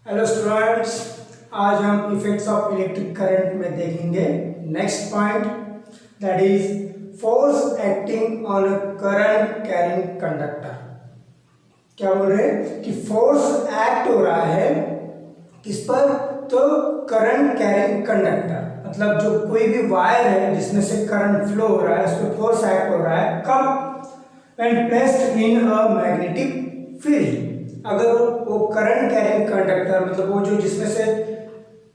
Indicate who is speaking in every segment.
Speaker 1: Hello students, आज हम effects of electric current में देखेंगे next point, that is force acting on a current carrying conductor. क्या बोल रहे हैं कि फोर्स एक्ट हो रहा है किस पर? तो करंट कैरिंग कंडक्टर, मतलब जो कोई भी वायर है जिसमें से करंट फ्लो हो रहा है उस पर फोर्स एक्ट हो रहा है। कब? When placed in a magnetic field. अगर वो करंट कैरिंग कंडक्टर, मतलब वो जो जिसमें से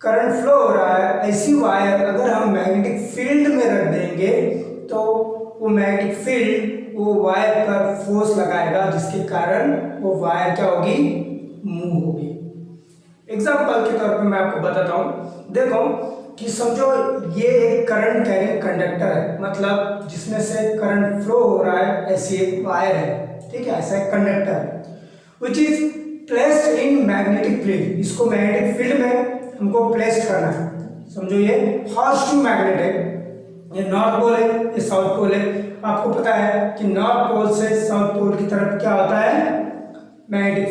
Speaker 1: करंट फ्लो हो रहा है, ऐसी वायर अगर हम मैग्नेटिक फील्ड में रख देंगे तो वो मैग्नेटिक फील्ड वो वायर पर फोर्स लगाएगा, जिसके कारण वो वायर क्या होगी? मूव होगी। एग्जाम्पल के तौर पे मैं आपको बताता हूँ। देखो कि समझो ये एक करंट कैरिंग कंडक्टर है, मतलब जिसमें से करंट फ्लो हो रहा है, ऐसी एक वायर है, ठीक है, ऐसा एक कंडक्टर है which is placed in magnetic field। इसको मैग्नेटिक फील्ड में हमको प्लेस करना है। समझो ये हॉर्स शू मैग्नेट है, ये नॉर्थ पोल है, ये साउथ पोल है। आपको पता है कि नॉर्थ पोल से साउथ पोल की तरफ क्या होता है? मैग्नेटिक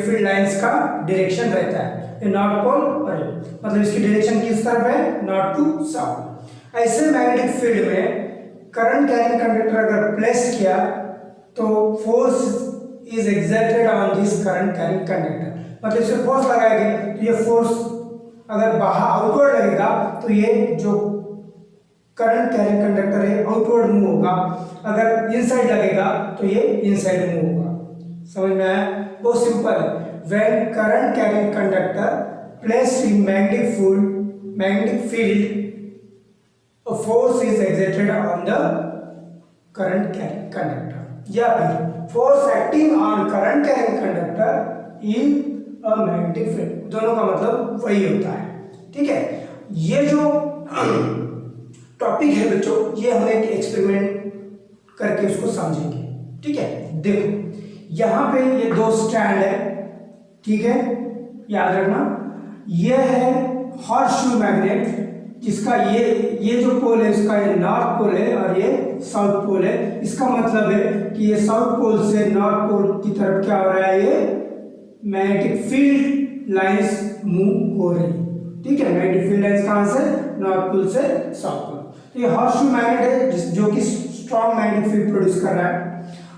Speaker 1: फील्ड लाइंस का डायरेक्शन रहता है। ये नॉर्थ पोल और ये, मतलब इसकी डायरेक्शन किस तरफ है? North to south. ऐसे मैग्नेटिक फील्ड में करंट कैरिंग कंडक्टर अगर प्लेस किया तो force is exerted on this current carrying conductor, मतलब इसे फोर्स लगाएंगे तो ये फोर्स अगर बाहर आउटवर्ड लगेगा तो ये जो करंट कैरिंग कंडक्टर है आउटवर्ड मूव होगा, अगर इनसाइड लगेगा तो ये इनसाइड मूव होगा। समझ में आया? बहुत सिंपल है। When current carrying conductor placed in magnetic field a force is exerted on the current carrying conductor, या फिर force acting on current carrying conductor in a magnetic field. दोनों का मतलब वही होता है, ठीक है। ये जो टॉपिक है बच्चों, ये हम एक एक्सपेरिमेंट करके उसको समझेंगे, ठीक है। देखो यहाँ पे ये दो स्टैंड है, ठीक है, याद रखना। ये है हॉर्स शू मैग्नेट, जिसका ये जो पोल है इसका ये नॉर्थ पोल है और ये साउथ पोल है। इसका मतलब है कि ये साउथ पोल से नॉर्थ पोल की तरफ क्या हो रहा है? ये मैग्नेटिक फील्ड लाइंस मूव हो रही है, ठीक है। मैग्नेटिक फील्ड लाइंस कहां से? नॉर्थ पोल से साउथ पोल। तो ये हॉर्स शू मैग्नेट है जो कि स्ट्रॉन्ग मैग्नेटिक फील्ड प्रोड्यूस कर रहा है।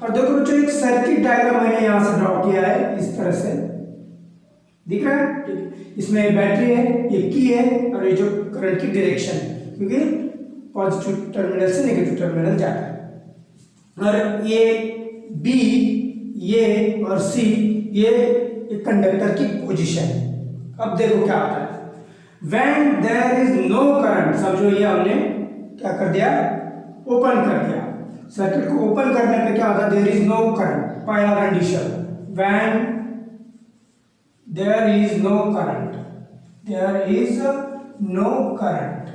Speaker 1: और देखो बच्चों, एक सर्किट डायग्राम मैंने यहां से ड्रॉ किया है, इस तरह से दिख रहा है। इसमें बैटरी है, ये की है, और ये जो करंट की डायरेक्शन है, क्योंकि पॉजिटिव टर्मिनल से नेगेटिव टर्मिनल जाता है। और ये बी, ये और सी, ये कंडक्टर की पोजीशन है। अब देखो क्या होता है। When there is no current, समझो ये हमने क्या कर दिया? ओपन कर दिया। सर्किट को ओपन करने पे क्या होता है? देयर इज नो करंट, पहला condition. When there is no current, there is no current,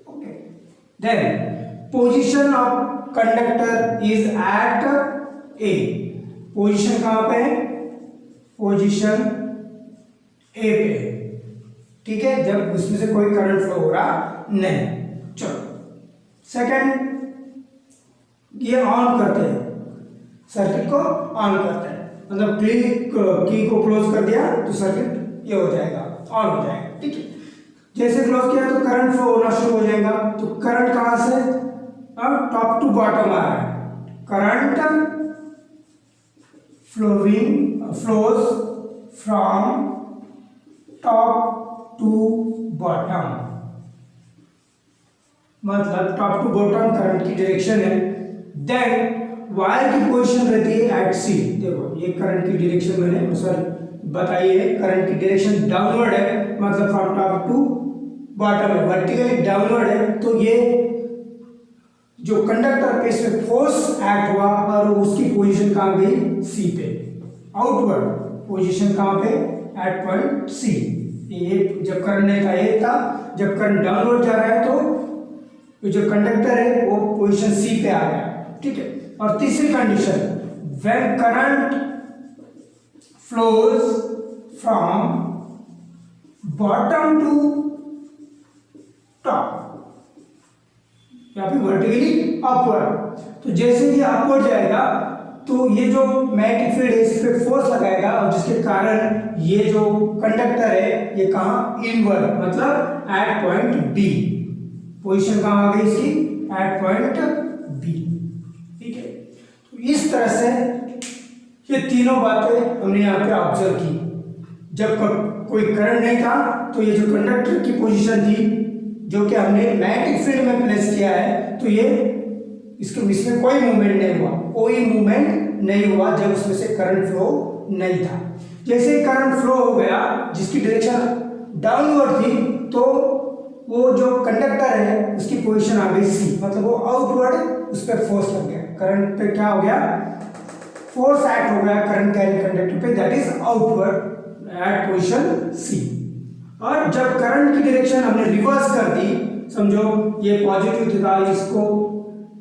Speaker 1: okay, then position of conductor is at a, position कहाँ पे है? पोजीशन ए पे, ठीक है, जब उसमें से कोई करंट फ्लो हो रहा नहीं। चलो सेकंड, ये ऑन करते हैं, सर्किट को ऑन करते हैं, मतलब की को क्लोज कर दिया तो सर्किट ये हो जाएगा, ऑन हो जाएगा, ठीक है। जैसे क्लोज किया तो करंट फ्लो होना शुरू हो जाएगा। तो करंट कहां से? अब टॉप टू बॉटम आ रहा है। Current flows from top to bottom, मतलब टॉप टू बॉटम करंट की डायरेक्शन है। देन वायर की पोजीशन रहती है एट सी। देखो ये करंट की डायरेक्शन मैंने सॉरी बताई है, करंट की डायरेक्शन डाउनवर्ड है, मतलब फ्रॉम टॉप टू बॉटम है, वर्टिकली डाउनवर्ड है। तो ये जो कंडक्टर पे इसमें फोर्स एक्ट हुआ और उसकी पोजीशन कहां गई? सी पे। आउटवर्ड पोजीशन कहां पे? At point C. ये जब करंट नहीं था ये था, जब करंट डाउनवर्ड जा रहा है तो जो कंडक्टर है वो पोजीशन सी पे आ गया, ठीक है। और तीसरी condition, when current flows from bottom to top, या फिर वर्टिकली अपवर्ड। तो जैसे ये अपवर्ड जाएगा तो ये जो मैग्नेटिक फील्ड है इस पे फोर्स लगाएगा और जिसके कारण ये जो कंडक्टर है ये कहाँ इनवर्ड मतलब एट पॉइंट बी, पोजीशन कहाँ आ गई इसकी एट पॉइंट बी। ठीक है, तो इस तरह से ये तीनों बातें हमने यहाँ पे ऑब्जर्व की। जब कोई करंट नहीं था तो ये जो कंडक्टर की पोजीशन थी जो कि हमने मैग्नेटिक फील्ड में प्लेस किया है, तो ये इसमें कोई मूवमेंट नहीं हुआ, कोई मूवमेंट नहीं हुआ जब उसमें से करंट फ्लो नहीं था। जैसे ही करंट फ्लो हो गया जिसकी डायरेक्शन डाउनवर्ड थी, तो वो जो कंडक्टर है उसकी पोजीशन आ गई सी, मतलब वो आउटवर्ड उस पर फोर्स लग गया, करंट पे क्या हो गया, फोर्स एक्ट हो गया करंट कैरिंग कंडक्टर पे, that is outward at position C. और जब करंट की डायरेक्शन हमने रिवर्स कर दी, समझो ये पॉजिटिव था, इसको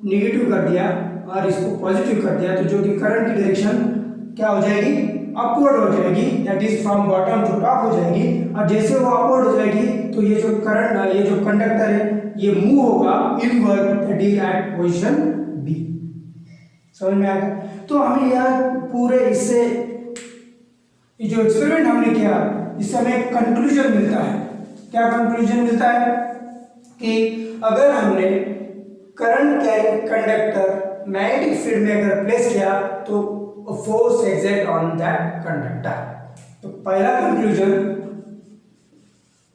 Speaker 1: नेगेटिव कर दिया और इसको पॉजिटिव कर दिया, तो जो कि करंट की डायरेक्शन क्या हो जाएगी, अपवर्ड हो जाएगी, that is from bottom to top हो जाएगी। और जैसे वो अपवर्ड हो जाएगी तो ये जो करंट, ये जो कंडक्टर है ये मूव होगा inward, that is at position B. समझ में आ गया? तो हमें यह पूरे इससे ये जो एक्सपेरिमेंट हमने किया इससे हमें एक कंक्लूजन मिलता है। क्या कंक्लूजन मिलता है कि अगर हमने current carrying conductor magnetic field में अगर प्लेस किया तो force exert on that conductor. तो पहला कंक्लूजन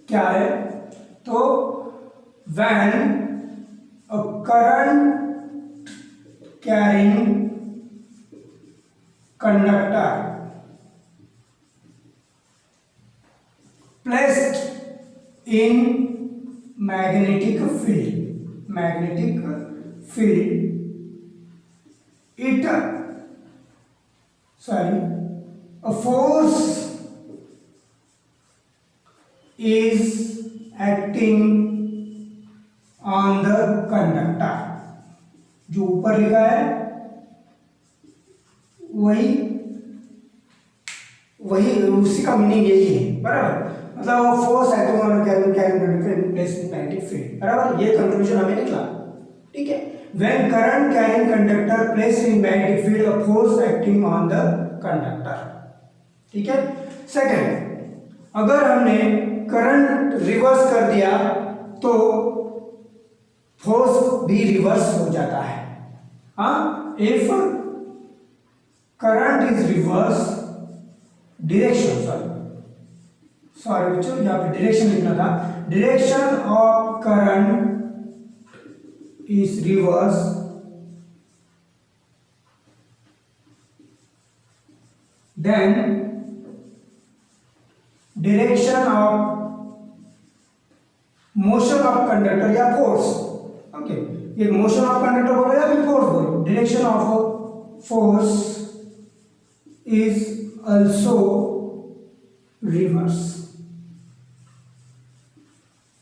Speaker 1: क्या है, तो when a current carrying conductor placed in magnetic field, it a force is acting on the conductor। जो ऊपर लिखा है वही उसी का मीनिंग यही है, बराबर, मतलब वो force acting on carrying conductor in place in magnetic field, बराबर, ये कंक्लूजन हमें निकला। ठीक है, when current carrying conductor placed in magnetic field, a force acting on the conductor। ठीक है, सेकंड, अगर हमने करंट रिवर्स कर दिया तो फोर्स भी रिवर्स हो जाता है। हाँ, if current is reverse direction, sorry बच्चों यहाँ पे डायरेक्शन लिखना था, direction of current is reverse, then direction of motion of conductor या force, okay, ये motion of conductor बोलो या फिर force बोलो, direction of force is also reverse।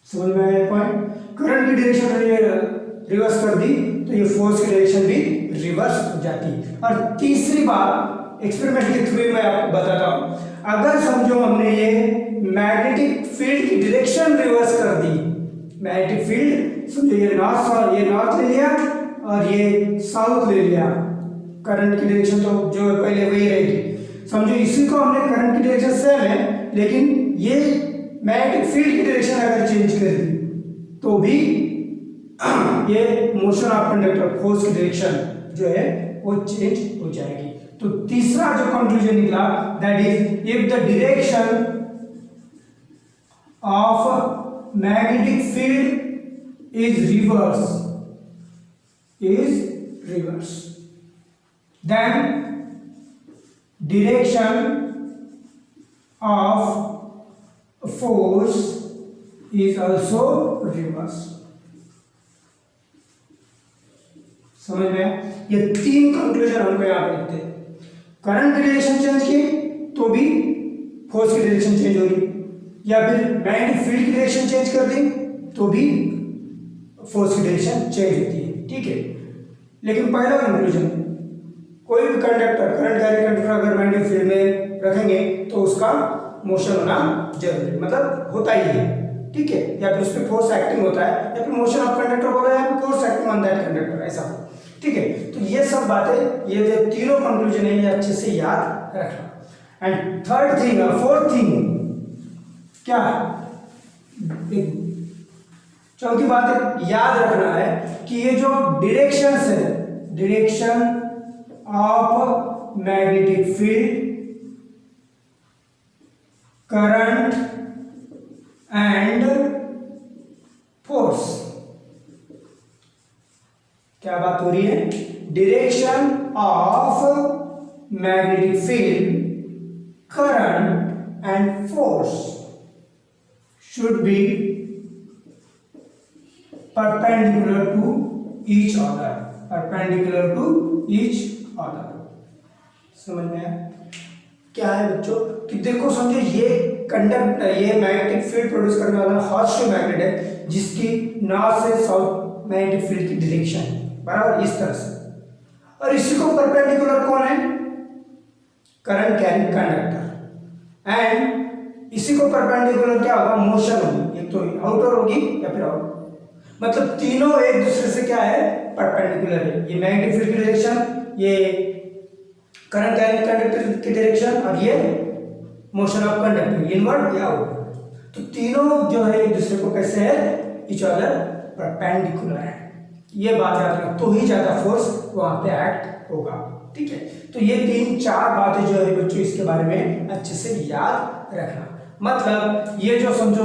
Speaker 1: समझ में आया पॉइंट? करंट की डायरेक्शन रिवर्स कर दी तो ये फोर्स की डायरेक्शन भी रिवर्स हो जाती है। और तीसरी बात एक्सपेरिमेंट के थ्रू मैं आपको बताता हूं, अगर समझो हमने ये मैग्नेटिक फील्ड की डायरेक्शन रिवर्स कर दी, मैग्नेटिक फील्ड समझो ये नॉर्थ ले लिया और ये साउथ ले लिया, करंट की डायरेक्शन तो जो पहले वही रहेगी, समझो इसी को हमने करंट की डायरेक्शन सेम है, लेकिन ये मैग्नेटिक फील्ड की डायरेक्शन अगर चेंज कर दी तो भी ये मोशन ऑफ कंडक्टर फोर्स की डायरेक्शन जो है वो चेंज हो जाएगी। तो तीसरा जो कंक्लूजन निकला, that is if the direction of magnetic field is reverse then direction of force is also reverse. समझ में? ये तीन कंक्लूजन हमको यहाँ पे लिखते हैं, करंट की डायरेक्शन चेंज की तो भी फोर्स की डायरेक्शन चेंज होगी, या फिर मैग्नेटिक फील्ड की डायरेक्शन चेंज कर दी तो भी फोर्स की डायरेक्शन चेंज होती है। ठीक है, लेकिन पहला कंक्लूजन, कोई भी कंडक्टर, करंट कैरिंग कंडक्टर अगर मैग्नेटिक फील्ड में रखेंगे तो उसका मोशन होना जरूरी, मतलब होता ही है। ठीक है, या फिर उस पर फोर्स एक्टिंग होता है, या फिर मोशन ऑफ कंडक्टर बोला है, force acting on that conductor, ऐसा। ठीक है, तो ये सब बातें, ये जो तीनों कंक्लूजन है ये अच्छे से याद रखना। And third thing, fourth thing क्या, चौथी बात याद रखना है कि ये जो डिरेक्शन है, direction of magnetic field, current and force, क्या बात हो रही है, direction of magnetic field, current and force should be perpendicular to each other, perpendicular to each other। समझ में आया क्या है बच्चों, कि देखो समझो ये कंडक्टर, ये मैग्नेटिक फील्ड प्रोड्यूस करने वाला हॉर्स मैग्नेट है जिसकी नॉर्थ से साउथ मैग्नेटिक फील्ड की डायरेक्शन बराबर इस तरह से, और इसी को परपेंडिकुलर कौन है, करंट कैरिंग कंडक्टर, एंड इसी को परपेंडिकुलर क्या होगा, मोशन होगी, एक तो आउटर होगी या फिर आउट, मतलब तीनों एक दूसरे से क्या है, परपेंडिकुलर है। ये मैग्नेटिक फील्ड की डायरेक्शन, ये करंट कैरिंग कंडक्टर की डायरेक्शन, और ये मोशन ऑफ कंडक्टर इनवर्ड या आउटवर्ड, तो तीनों जो है एक दूसरे को कैसे है, ईच अदर परपेंडिकुलर है। ये बात याद रखना, तो ही ज्यादा फोर्स वहां पे एक्ट होगा। ठीक है, तो ये तीन चार बातें जो है बच्चों इसके बारे में अच्छे से याद रखना। मतलब ये जो समझो,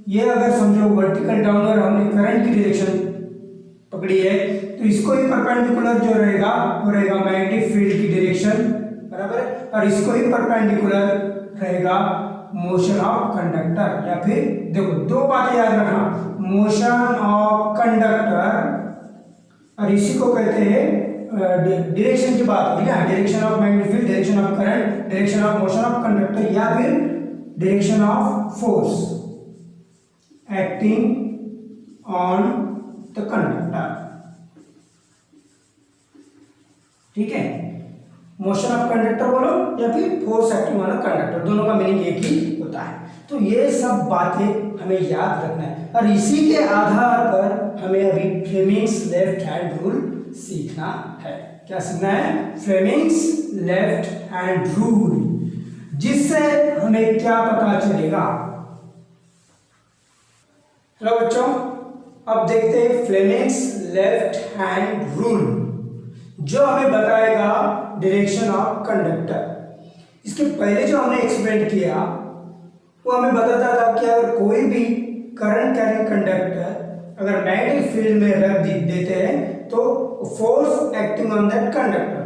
Speaker 1: ये अगर समझो वर्टिकल डाउनवर्ड हमने करंट की डायरेक्शन पकड़ी है, तो इसको ही परपेंडिकुलर जो रहेगा वो रहेगा मैग्नेटिक फील्ड की डायरेक्शन बराबर है, और इसको ही परपेंडिकुलर रहेगा मोशन ऑफ कंडक्टर, या फिर देखो दो बातें याद रखना, मोशन ऑफ कंडक्टर, और इसी को कहते हैं डायरेक्शन की बात हो रही है, direction of magnetic field, direction of current, direction of motion of conductor, या फिर direction of force acting on the conductor. ठीक है, मोशन ऑफ कंडक्टर बोलो या फिर फोर्स एक्टिंग ऑन कंडक्टर, दोनों का मीनिंग एक ही होता है। तो ये सब बातें हमें याद रखना है, और इसी के आधार पर हमें अभी फ्लेमिंग्स लेफ्ट हैंड रूल सीखना है। क्या सीखना है, फ्लेमिंग्स लेफ्ट हैंड रूल, जिससे हमें क्या पता चलेगा। हेलो बच्चों, अब देखते हैं फ्लेमिंग्स लेफ्ट हैंड रूल, जो हमें बताएगा डायरेक्शन ऑफ कंडक्टर। इसके पहले जो हमने एक्सप्लेन किया वो हमें बताता था कि अगर कोई भी करंट कैरिंग कंडक्टर अगर मैग्नेटिक फील्ड में रख देते हैं तो force acting on that conductor,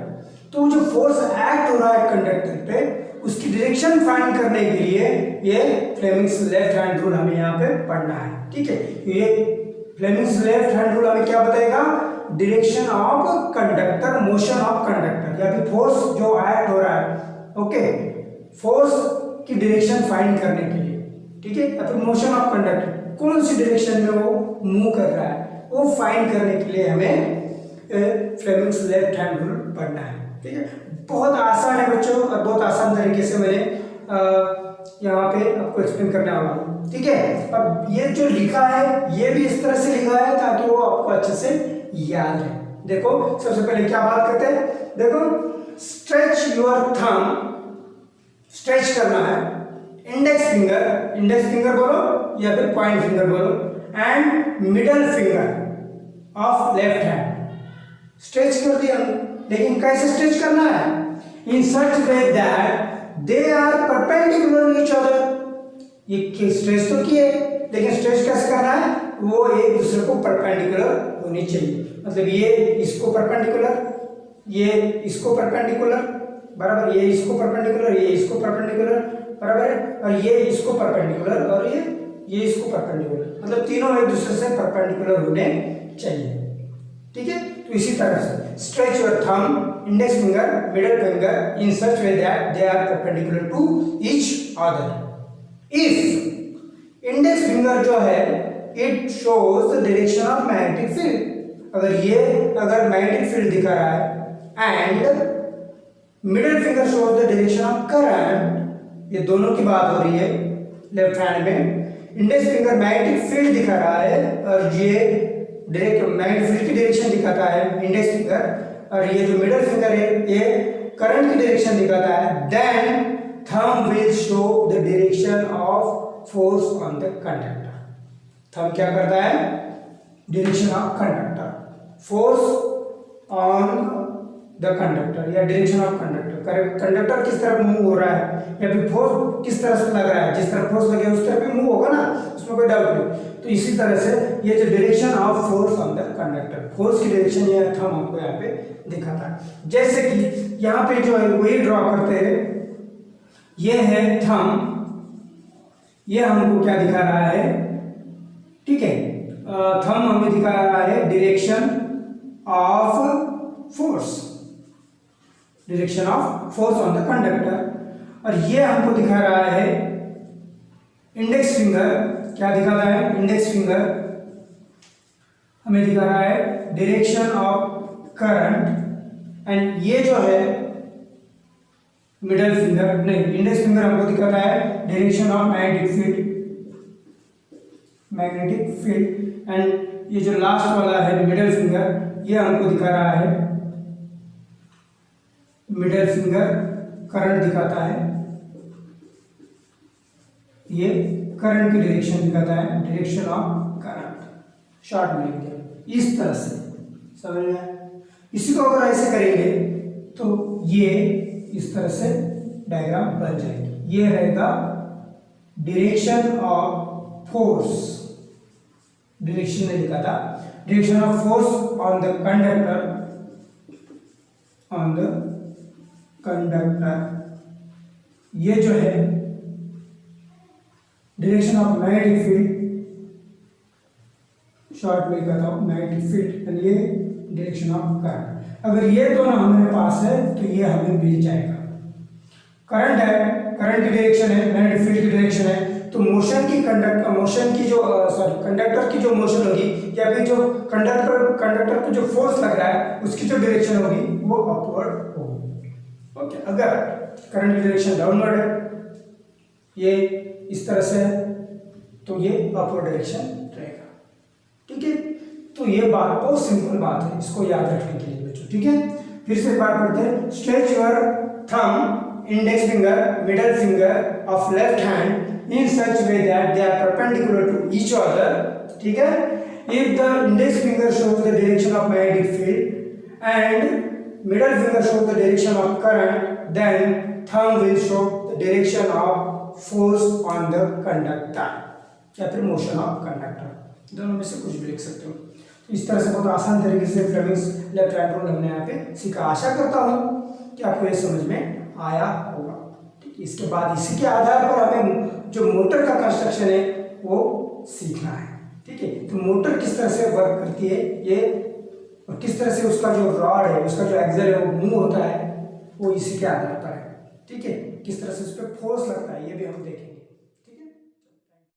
Speaker 1: तो जो फोर्स एक्ट हो रहा है कंडक्टर पे उसकी डायरेक्शन फाइंड करने के लिए ये फ्लेमिंग्स लेफ्ट हैंड रूल हमें यहाँ पे पढ़ना है। ठीक है, ये फ्लेमिंग्स लेफ्ट हैंड रूल हमें क्या बताएगा, direction of conductor, motion of conductor, या फिर फोर्स जो एक्ट हो रहा है, ओके, फोर्स की डायरेक्शन फाइंड करने के लिए। ठीक है, या फिर मोशन ऑफ कंडक्टर, कौन सी डायरेक्शन में वो मूव कर रहा है, वो फाइंड करने के लिए हमें फ्लेमिंग्स लेफ्ट हैंड रूल पढ़ना है। ठीक है, बहुत आसान है बच्चों, और बहुत आसान तरीके से मैंने यहाँ पे आपको एक्सप्लेन करने वाला हूँ। ठीक है, अब ये जो लिखा है ये भी इस तरह से लिखा है ताकि वो आपको अच्छे से याद रहे। देखो सबसे पहले क्या बात करते हैं, देखो स्ट्रेच योर थंब, स्ट्रेच करना है, इंडेक्स फिंगर बोलो या फिर पॉइंट फिंगर बोलो, and middle finger of left hand, stretch कर दिया। लेकिन कैसे स्ट्रेच करना है, in such way that they are perpendicular each other. ये स्ट्रेच तो किए, लेकिन स्ट्रेच कैसे करना है, वो एक दूसरे को परपेंडिकुलर होनी चाहिए। मतलब ये इसको परपेंडिकुलर, ये इसको परपेंडिकुलर बराबर, ये इसको परपेंडिकुलर, ये इसको परपेंडिकुलर बराबर, और ये इसको परपेंडिकुलर, और ये इसको परपेंडिकुलर, मतलब तीनों एक दूसरे से परपेंडिकुलर होने चाहिए। ठीक है, तो इसी तरह से stretch your thumb, index finger, middle finger in such way that they are perpendicular to each other. If index finger जो है it shows the direction of magnetic field, अगर मैग्नेटिक फील्ड दिखा रहा है, and middle finger shows the direction of current, ये दोनों की बात हो रही है लेफ्ट हैंड में, इंडेक्स फिंगर मैग्नेटिक फील्ड दिखा रहा है और ये डायरेक्ट मैग्नेटिक फील्ड की डायरेक्शन दिखाता है इंडेक्स फिंगर, और ये जो मिडिल फिंगर है ये करंट की डायरेक्शन दिखाता है, then thumb will show the direction of force on the conductor. Thumb क्या करता है? Direction of conductor, force on the conductor या डायरेक्शन ऑफ कंडक्टर। कंडक्टर किस तरफ मूव हो रहा है या फिर फोर्स किस तरह से लग रहा है, जिस तरफ फोर्स लगे उस तरफ भी मूव होगा ना, उसमें कोई डाउट नहीं। तो इसी तरह से ये जो direction of force on the conductor, force की डायरेक्शन ये थंब हमको यहाँ पे दिखाता है। जैसे कि यहाँ पे जो है वही ड्रॉ करते हैं, ये है थंब, ये हमको क्या दिखा रहा है, ठीक है, थंब हमें दिखा रहा है direction of force, direction of force on the conductor, और ये हमको दिखा रहा है इंडेक्स फिंगर, क्या दिखा रहा है? इंडेक्स फिंगर हमें दिखा रहा है डायरेक्शन ऑफ करंट, एंड ये जो है मिडिल फिंगर, नहीं, इंडेक्स फिंगर हमको दिखाता है direction of magnetic field, and ये जो लास्ट वाला है मिडिल फिंगर, ये हमको दिखा रहा है, मिडिल फिंगर करंट दिखाता है, ये करंट की डायरेक्शन दिखाता है, डायरेक्शन ऑफ करंट, शॉर्ट में लिख दिया इस तरह से, समझ में आया? इसी को अगर ऐसे करेंगे तो ये इस तरह से डायग्राम बन जाएगी। ये रहेगा डायरेक्शन ऑफ फोर्स, डायरेक्शन नहीं लिखा था, direction of force on the conductor, on the conductor, ये जो है direction of magnetic field, short में लिखा था मैग्नेटिक फील्ड, और ये डायरेक्शन ऑफ करंट। अगर ये दोनों हमारे पास है तो ये हमें मिल जाएगा। करंट है, करंट की डायरेक्शन है, मैग्नेटिक फील्ड की डायरेक्शन है, तो मोशन की कंडक्टर की जो मोशन होगी या फिर जो कंडक्टर पे जो फोर्स लग रहा है उसकी जो डायरेक्शन होगी वो अपवर्ड होगी। ओके, अगर करंट की डायरेक्शन डाउनवर्ड है, ये इस तरह से है, तो ये अपवर्ड डायरेक्शन रहेगा। ठीक है, तो ये बात बहुत सिंपल बात है, इसको याद रखने के लिए बच्चों। ठीक है, फिर से बात करते हैं। Stretch your thumb, index finger, middle finger of left hand in such way that they are perpendicular to each other. ठीक है, if the index finger shows the direction of magnetic field and middle finger shows the direction of current, then thumb will show the direction of force on the conductor या फिर motion of conductor, दोनों में से कुछ भी लिख सकते हो। इस तरह से बहुत आसान तरीके से फ्लेमिंग्स लेफ्ट हैंड रूल हमने यहाँ पे सीखा। आशा करता हूँ कि आपको ये समझ में आया होगा। ठीक है, इसके बाद इसी के आधार पर हमें जो मोटर का कंस्ट्रक्शन है वो सीखना है। ठीक है, तो मोटर किस तरह से वर्क करती है ये, और किस तरह से उसका जो रॉड है, उसका जो एक्सल है वो मूव होता है, वो इसी के आधार पर है। ठीक है, किस तरह से उस पर फोर्स लगता है ये भी हम देखेंगे।